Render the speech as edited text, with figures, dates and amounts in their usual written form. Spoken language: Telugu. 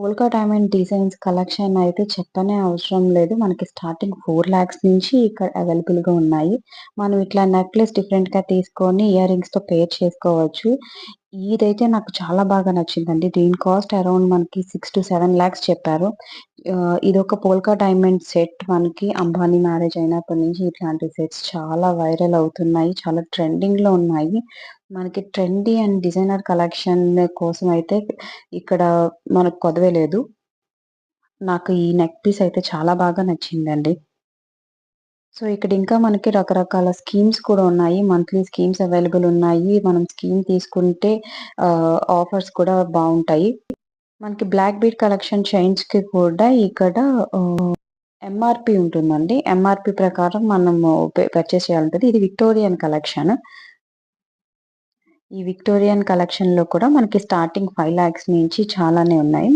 పోల్కా డైమండ్ డిజైన్స్ కలెక్షన్ అయితే చెప్పనే అవసరం లేదు. మనకి స్టార్టింగ్ 4,00,000 నుంచి ఇక్కడ అవైలబుల్‌గా ఉన్నాయి. మనం ఇట్లా నెక్లెస్ డిఫరెంట్‌గా తీసుకొని ఇయర్ రింగ్స్‌తో పెయిర్ చేసుకోవచ్చు. ఇదైతే నాకు చాలా బాగా నచ్చిందండి. దీని కాస్ట్ అరౌండ్ మనకి 6-7 లాక్స్ చెప్పారు. ఇదొక పోల్కా డైమండ్ సెట్ మనకి అంబానీ మ్యారేజ్ అయినప్పటి నుంచి ఇట్లాంటి సెట్స్ చాలా వైరల్ అవుతున్నాయి. చాలా ట్రెండింగ్‌లో ఉన్నాయి. మనకి ట్రెండీ అండ్ డిజైనర్ కలెక్షన్ కోసం అయితే ఇక్కడ మనకు కొదవే లేదు. నాకు ఈ నెక్ పీస్ అయితే చాలా బాగా నచ్చిందండి. సో, ఇక్కడ ఇంకా మనకి రకరకాల స్కీమ్స్ కూడా ఉన్నాయి. మంత్లీ స్కీమ్స్ అవైలబుల్ ఉన్నాయి. మనం స్కీమ్ తీసుకుంటే ఆఫర్స్ కూడా బావుంటాయి. మనకి బ్లాక్ బీడ్ కలెక్షన్ చైన్స్‌కి కూడా ఇక్కడ ఎంఆర్‌పీ ఉంటుందండి. ఎంఆర్‌పీ ప్రకారం మనము పర్చేస్ చేయాలంటది. ఇది విక్టోరియన్ కలెక్షన్. ఈ విక్టోరియన్ కలెక్షన్‌లో కూడా మనకి స్టార్టింగ్ 5,00,000 నుంచి చాలానే ఉన్నాయి.